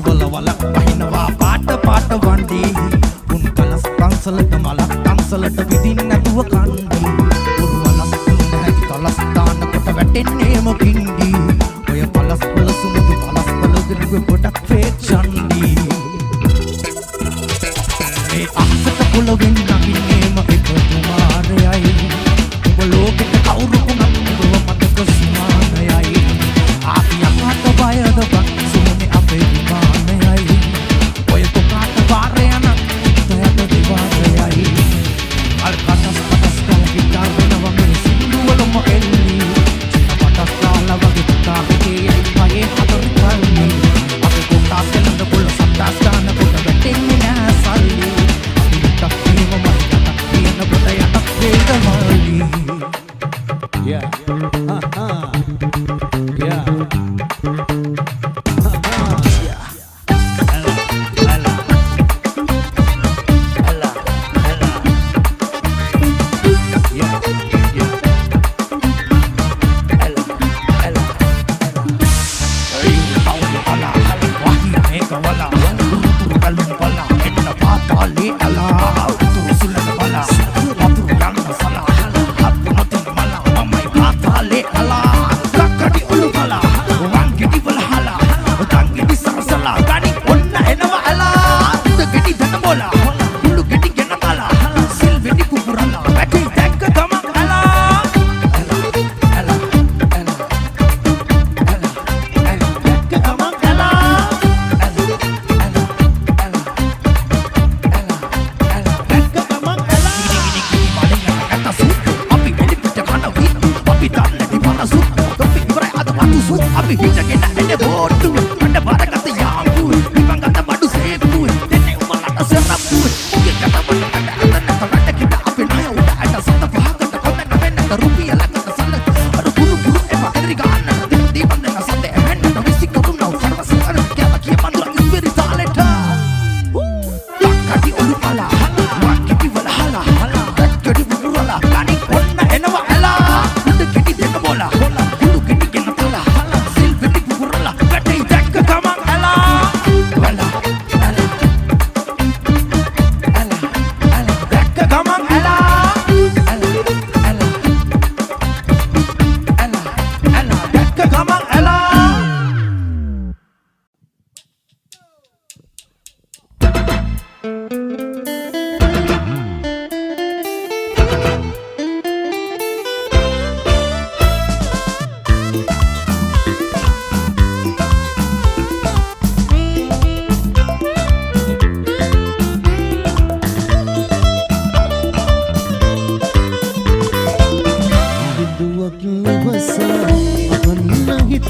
Bola, bola,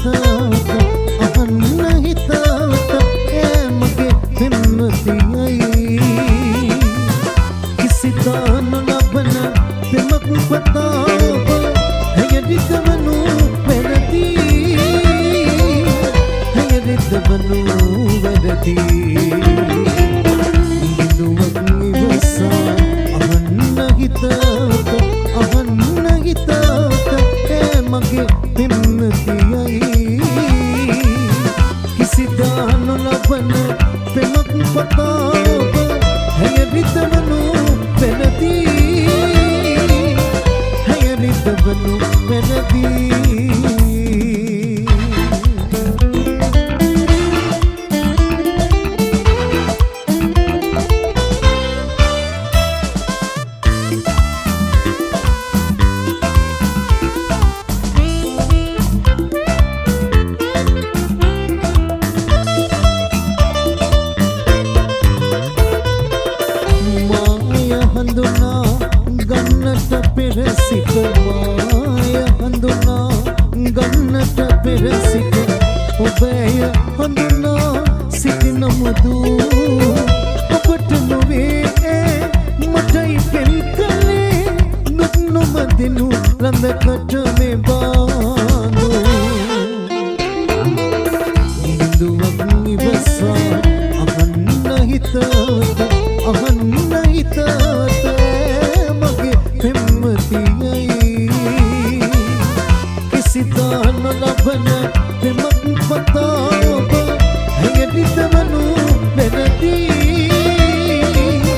හිතාත අහන්න හිතාත ඒ මගේ පෙම්වතියයි කිසිදා නොලබන පෙමක් පතාව හැයදිකවනු වැරදි හැයදිකවනු වැරදි බිඳුවක් ඉවසා අහන්න හිතාත අහන්න හිතාත ඒ මගේ පෙම්වතියයි කිසිදා නොලබන පෙමක් පතාව හැයදිකවනු වැරදි හැයදිකවනු වැරදි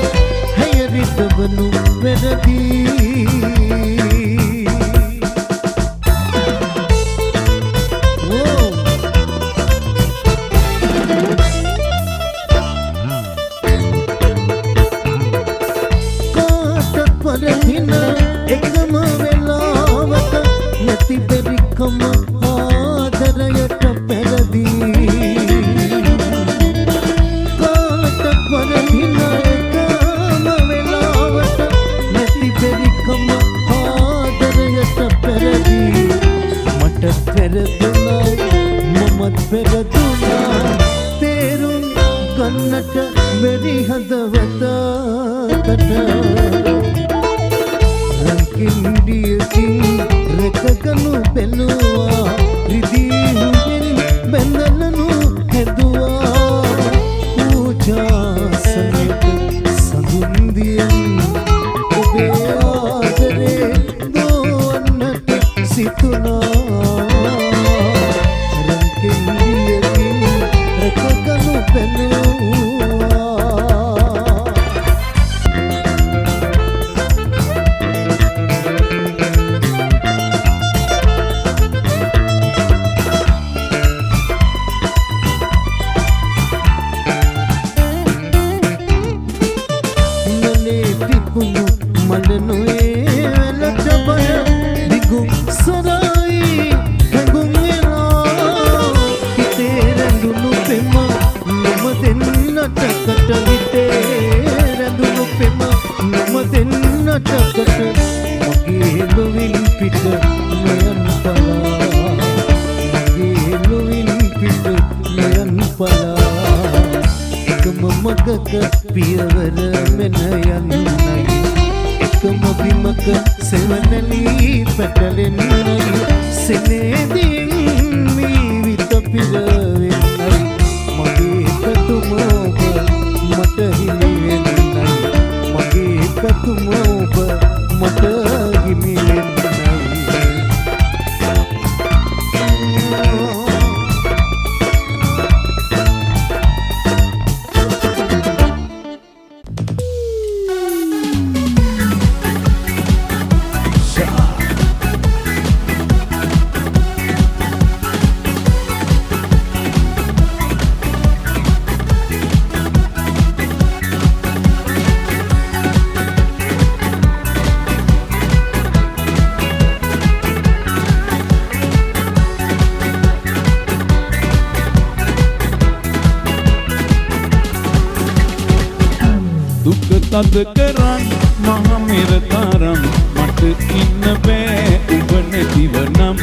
තද කරන් මහ මෙර තරම් මට ඉන්න බෑ ඔබ නැතිව නම්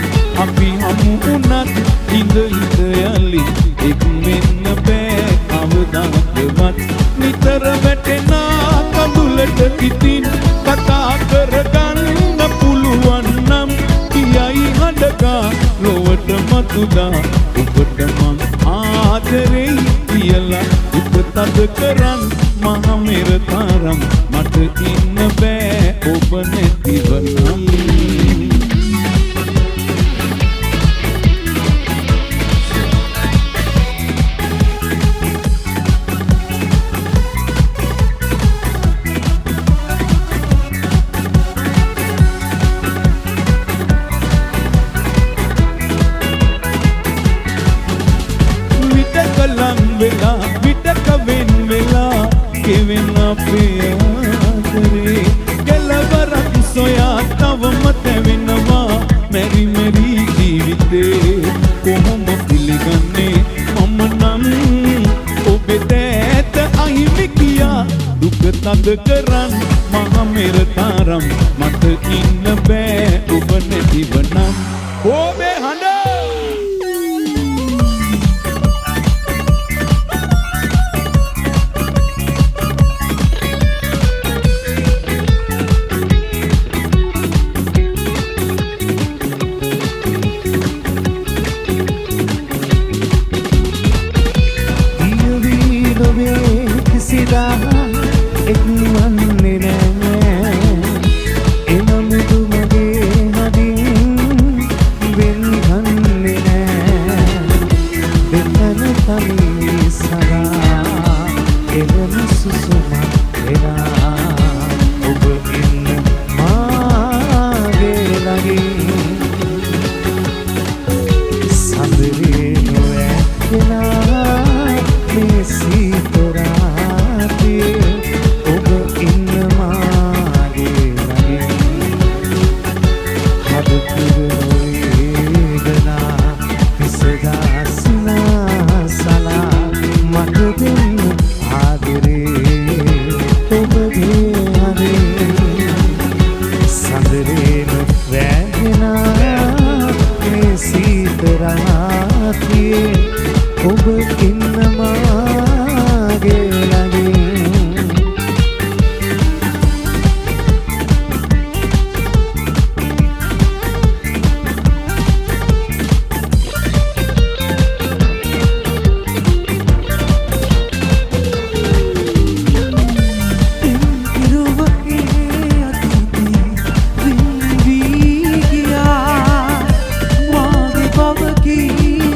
අපි හමු වුණත් හොඳ හිත යලි එක් වෙන්න බෑ කවදාවත් නිතර වැටෙනා කඳුලට ඉතින් කතා කරගන්න පුළුවන් නම් කියයි හඬගා ලොවට මතුදා ඔබට මං ආදරෙයි කියලා උපතද කරන් මහ මෙර තරම් මට ඉන්න බෑ ඔබ නැතිව නම් විටක වෙන් වෙලා ගෙවෙන අපේ ආදරේ කෙලවරක් සොයා තවම තැවෙනවා මෙරි මෙරි ජීවිතේ කොහොම පිළිගන්නේ මම නම් ඔබේ දැත අහිමි කියා දුක තද කරන් මහ මෙර තරම් මට ඉන්න බෑ ඔබ නැතිව නම් ඔබේ හඬ එක්වන්නේ නෑ එනමුදු මගේ හදින් වෙන්වන්නේ නෑ දෙතන තනි සරා එවන සුසුමක් එලා ඔබ ඉන්න මාගේ ළඟින් සඳරේ නොඇතෙනා මේ සීතොරා ඔබ ඉන්න මාගේ ළඟින් හදපුරවේදනා පිසදා සිනාසලා මට දෙන්න ආදරේ ඔබගේ හදේ සඳරේන වැහෙනා මේ සීතරාතියේ ඔබ ඉන්න මාගේ Kira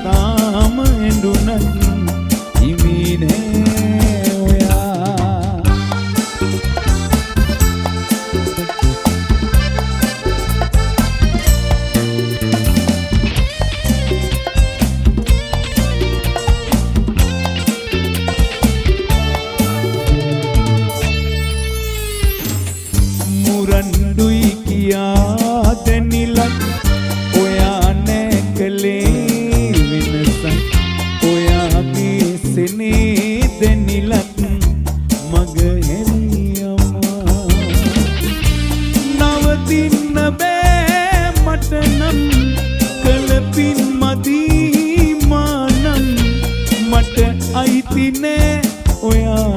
තාම ඇඬුනත් හිමි නෑ ඔයා. මුරණ්ඩුයි කියා දැනිලත් ඔයා නෑ කලේ වෙනසක්. ඔයාගේ සෙනේ දැනිලත් මග හැරියමා. නවතින්න බෑ මට නම් කලපින් මදීමානම් මට අයිති නෑ ඔයා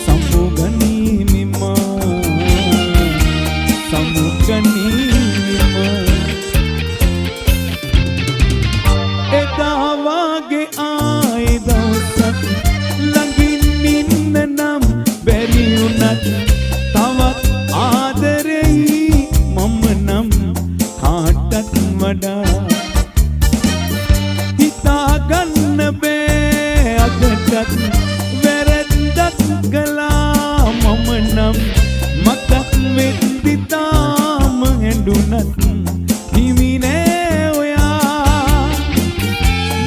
සමුගනීමිමා සමුගනීමිමා. එදා වාගේ ආයේ දවසක් ළඟින් ඉන්න නම් බැරි වුණත් තවත් ආදරෙයි මම නම් කාටත් වඩා. හිතාගන්න බෑ අදටත් වැරැද්දක් කළා මම නම් මතක් වෙද්දි තාම ඇඬුනත් හිමි නෑ ඔයා.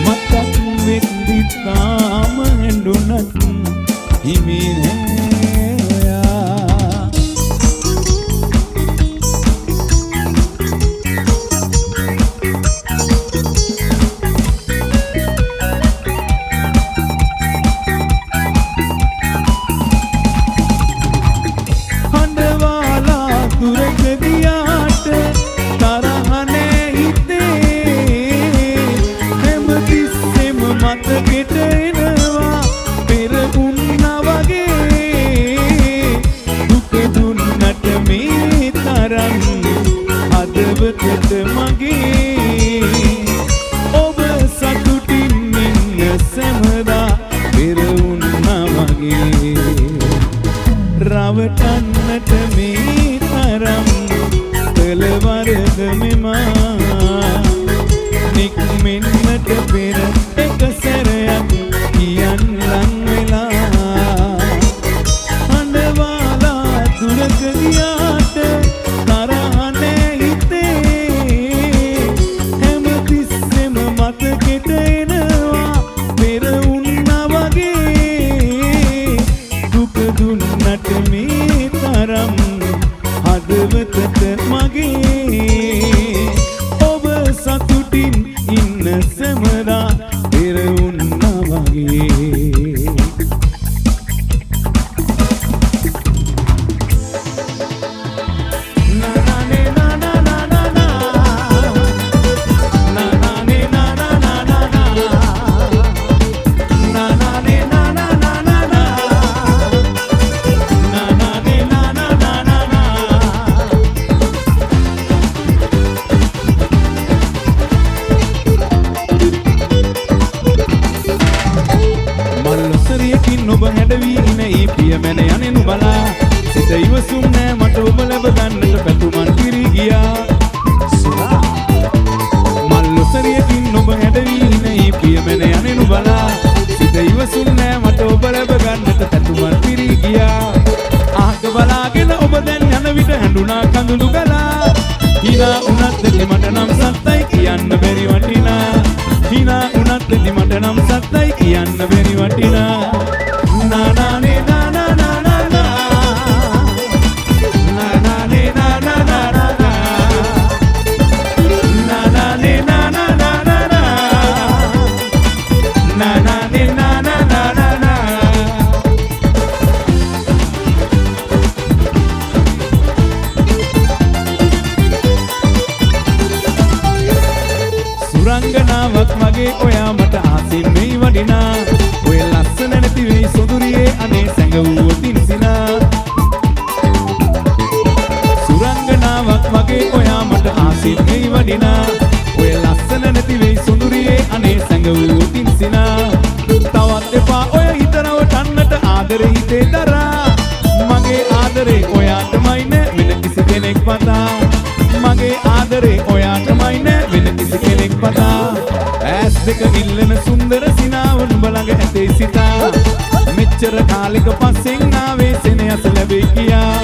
මතක් වෙද්දි තාම ඇඬුනත් හිමි නෑ ඔයා. හඬවාලා දුරක ගියාට තරහ නෑ හිතේ. හැමතිස්සෙම මතකෙට එනවා පෙර උන්නා වගේ. දුක දුන්නට මේ තරම් හදවතට මගේ. ඔබ සතුටින් ඉන්න සැමදා පෙර උන්නා වගේ. රවටන්නට මේ තරම් කළ වරද මෙමා. නික්මෙන්නට පෙර එක සැරයක් කියන් ලං වෙලා. හඬවාලා දුරක ගියාට තරහ නෑ හිතේ. හැමතිස්සෙම මතකෙට එනවා පෙර උන්නා වගේ. දුක දුන්නට මේ තරම් හදවතට මගේ. ඔබ සතුටින් ඉන්න සැමදා පෙර උන්නා වගේ. නානේ නානා නානා නානේ නානා නානා නානේ නානා නානා මල්ලොසරියකින් ඔබ හැඩවී ඉන ඒ පියමැන යන්නේ නුබලා. සිත ඉවසුම් නෑ මට ඔබ ලැබ ගන්නට පැතුමන් පිරී ගියා. මල්ලොසරියකින් ඔබ හැඩවී ඉන ඒ පියමැන යන්නේ නුබලා. සිත ඉවසුම් නෑ මට ඔබ ලැබ ගන්නට පැතුමන් පිරී ගියා. අහක බලාගෙන ඔබ දැන් යන විට හැඬුනා කඳුළු ගලා. හිනා උනත් දෙලි මට නම් සත්තයි කියන්න බැරි වටිනා. හිනා උනත් දෙලි මට නම් සත්තයි කියන්න බැරි වටිනා. නානානේ නානා නානා නානානේ නානා නානා නානානේ නානා නානා නානානේ නානා නානා. සුරංගනාවක් වගේ ඔයා මට ආසින් වෙයි වඩිනා. ඔය ලස්සන නැති වෙයි සොදුරියේ අනේ සැඟවුවොතින් සිනා. සුරංගනාවක් වගේ ඔයා මට ආසින් වෙයි වඩිනා. ඔය ලස්සන නැති වෙයි සොදුරියේ අනේ සැඟවුවොතින් සිනා. තවත් එපා ඔය හිතරවටන්නට ආදරේ හිතේ දරා. මගේ ආදරේ ඔයාටමයි නෑ වෙන කිසි කෙනෙක් පතා. මගේ ආදරේ ඔයාටමයි නෑ වෙන කිසි කෙනෙක් පතා. දෙක ඉල්ලන සුන්දර සිනාව නුඹ ළඟ ඇතේ සිතා මෙච්චර කාලෙක පස්සෙන් ආවේ සෙනෙහස ලැබේ කියා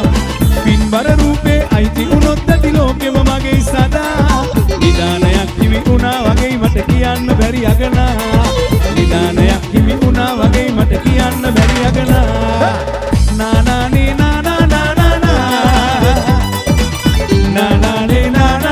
පින්බර රූපේ අයිති වුණොත් ඇති ලෝකෙම මගේ සදා නිදානයක් හිමි වුණා වගේ මට කියන්න බැරි අගනා නිදානයක් හිමි වුණා වගේ මට කියන්න බැරි අගනා නානානේ නානා නානා නානානේ නානා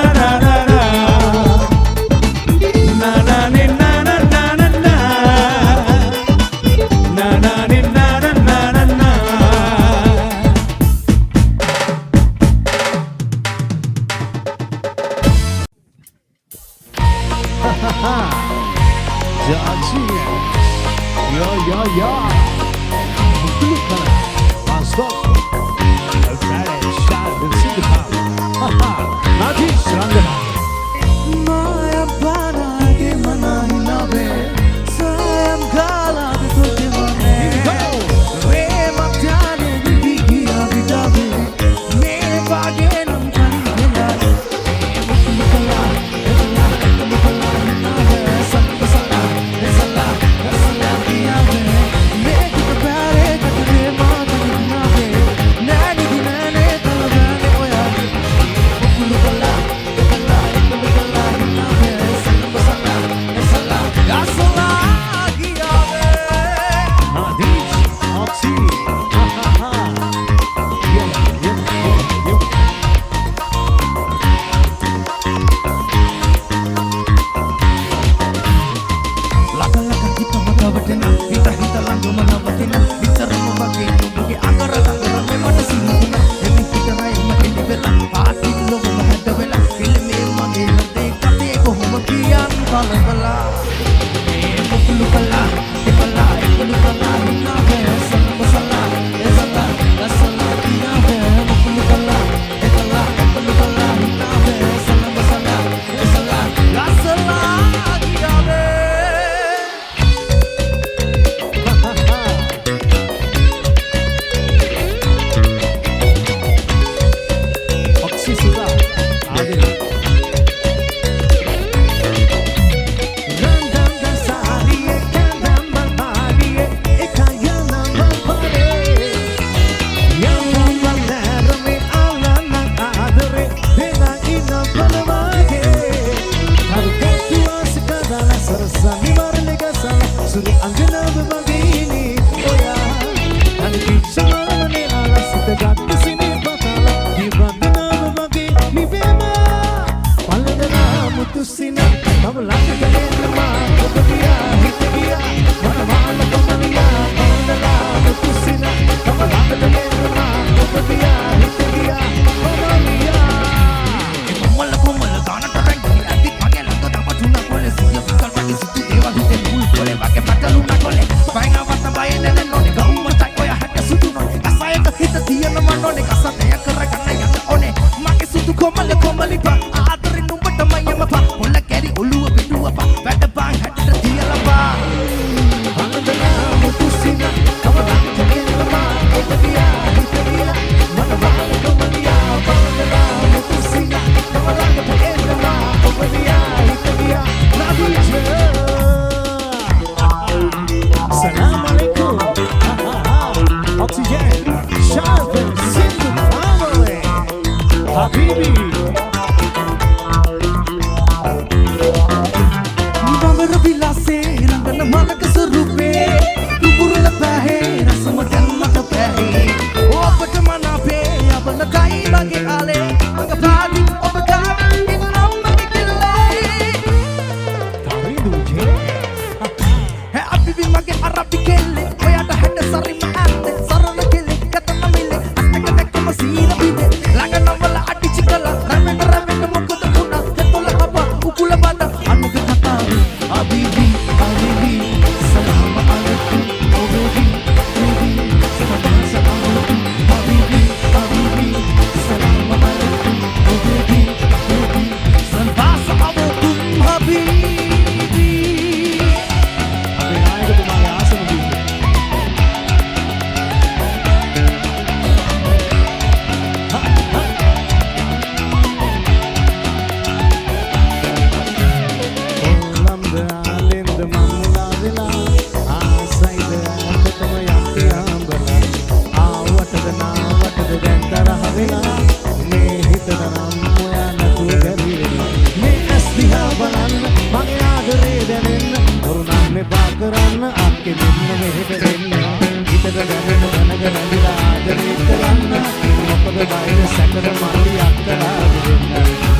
බයිද සැකර මල්ලි අක්කලාගෙන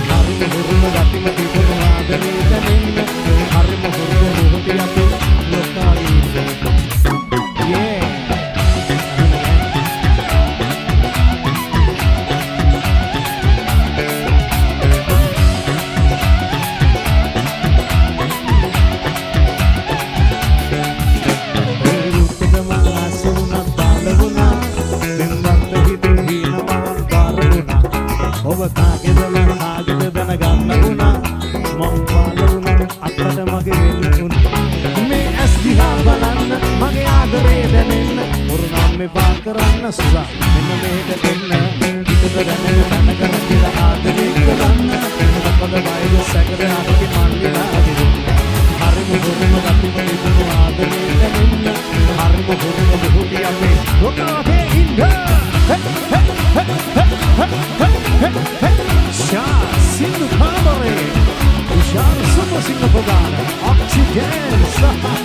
හරිම හුරුම ගතිම තිබුණු ආදරේ දැනෙන්න හරිම හුරුම රුහුටි අපේ ලෝකාලීද කරන්න සුසා මෙන්න මේක දෙන්න පිටත දැනෙන තන කර කියලා ආදරේ කරන්න අපද බයිද සැකර අපේ මල්ලිලාගෙන හරිම හොරම ගතිම තිබුණු ආදරේ දැනෙන්න හරිම හොරම දුහුටි අපේ ලෝකාවේ ඉන්න ෂා සින්දු කාමරේ උෂාර සුප සිංහ පොගාන ඔක්සිජන් සහා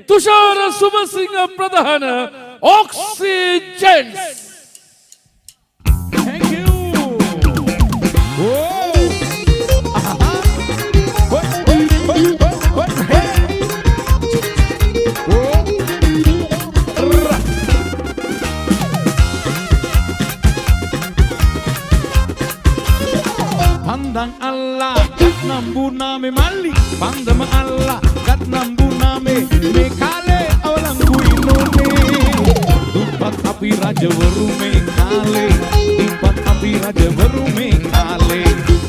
තුෂාර සුබසිංහ ප්‍රධාන Oxygen. Thank you. Oh. Aha. What? Hey. Oh. Ra. Pandang Allah gat nambu name mali. Pandam Allah gat nambu name me kale awalangu inone. Dupat api raja warume kale. Dupat api raja warume kale.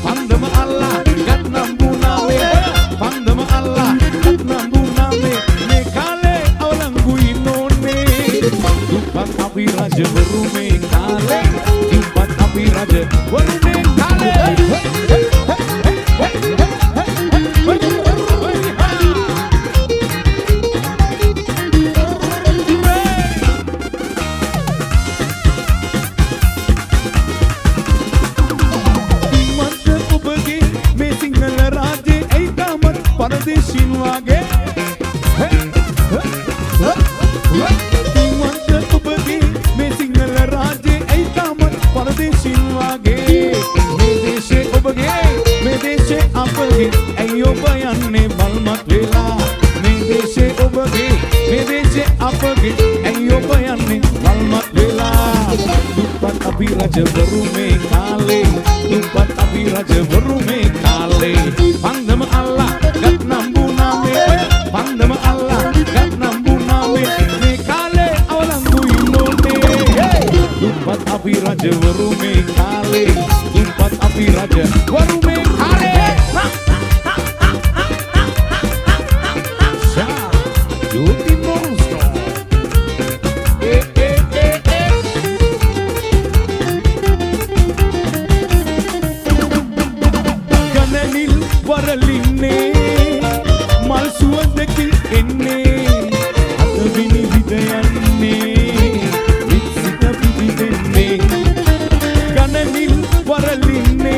Pandam Allah gat nambu name. Pandam Allah gat nambu name me kale awalangu inone. Dupat api raja warume kale. Dupat api raja warume kale. Paradishin wage Timanta ubagi me singal raje ay tamat paradishin wage me deshe ubage me deshe apage ayo bayanne balmat vela me deshe ubage me deshe apage ayo bayanne balmat vela dupat api raja baru me kale dupat api raja baru me kale pandam Allah gat nambu name pandam Allah gat nambu name me kale awalangu inone dupat api raja waru me kale dupat api raja waru me kale sha Jyoti monster kananil waralinne mal suwadakil enne adavini vidayanne vitsita videnne kananil waralinne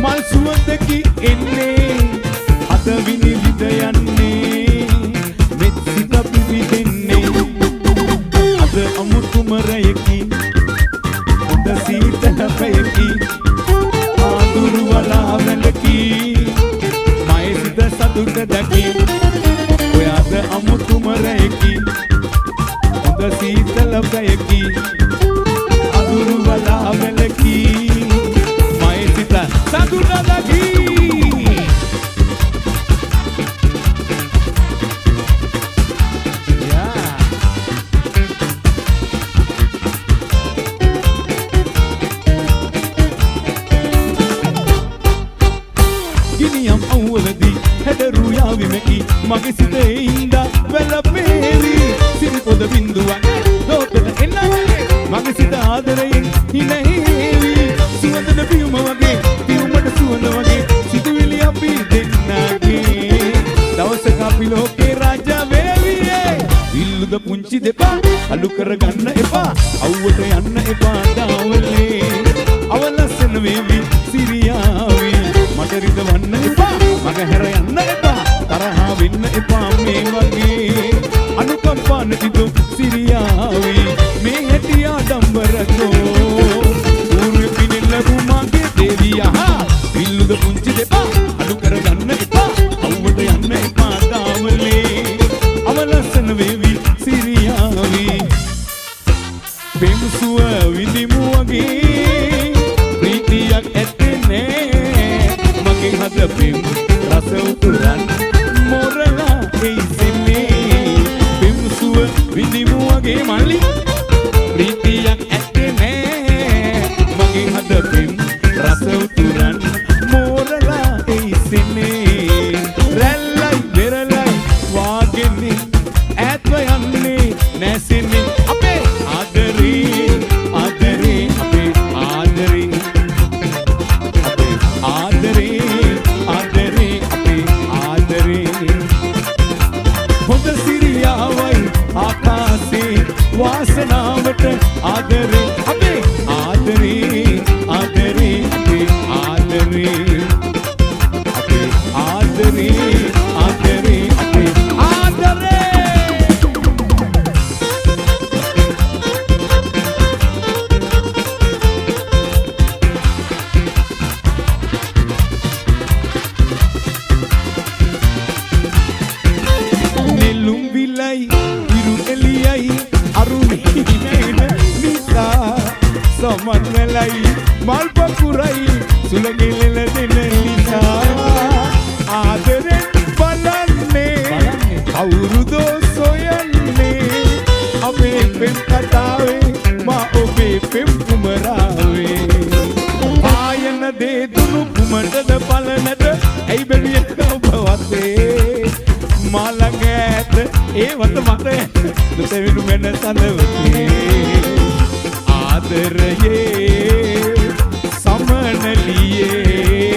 mal suwadakil enne adavini vidayanne vitsita videnne ada amutumarayaki ada sita payaki aduru wala velaki maisida saduta daki oyada amutumarayaki ada sita payaki aduru wala velaki maisida saduta daki गिनियम अव्वलदी हेदरू याविमेकी मगे सिते इंदा वेलपेरी सिरिपोद बिंदुवन लोकद एन्नगे मगे सित आदरයෙන් හිනේවි සුවඳ පියුම වගේ පියුමට සුවඳ වගේ සිතුවිලි අපි දෙන්නගේ දවසක අපි ලෝකේ රාජා වේවියේ විල්ලුද පුංචි දෙපා අලු කරගන්න එපා අවුවට යන්න එපා දාවලේ අවලස්සන වේවි සිරියාවි මට රිදවන්න එපා මග හැර යන්න එපා තරහා වෙන්න එපා මේ වගේ අනුකම්පා නැතිදු සිරියාවි මේ හැටියා ඩම්බරකෝ ඌරු පිනිල්ලපු මගේ දේවියා විල්ලුද පුංචි දෙපා අලු කරගන්න එපා අවුවට යන්න එපා දාවලේ අවලස්සන වේවි සිරියාවි පෙම්සුව විඳිමු වගේ ප්‍රීතියක් ඇත්තේ මගේ හද පෙම් රස උතුරන් මොරලා එයිසෙන්නේ පෙම්සුව විඳිමු වගේ මල්ලි ප්‍රීතියක් ඇත්තේ මගේ හද පෙම් රස උතුරන් මොරලා එයිසෙන්නේ රැල්ලයි බෙරලයි වාගෙන්නේ ඈත්ව යන්නේ නැසෙන්නේ අපේ ආදරේ ආදරේ අපේ ආදරේ අපේ ආදරේ ආදරේ අපේ ආදරේ හොඳ සිරියාවයි ආකාසේ වාසනාවට ආදරේ අපේ ආදරේ ආදරේ අපේ ආදරේ අපේ ආදරේ ආදරේ අපේ ආදරේ මත් වෙලයි මල් පකුරයි සුලගිලෙල දෙන නිසා ආදරෙන් බලන්නේ කවුරුදෝ සොයන්නේ අපේ පෙම් කතාවේ මා ඔබේ පෙම් කුමරාවේ ආයන දේ දුනු කුමටද බලනද ඇයි බැලිය ඔබ වතේ මාළඟ ඇත ඒ වත මට දුසෙවිනු වෙන සඳවතේ ආදරයේ සමනලියේ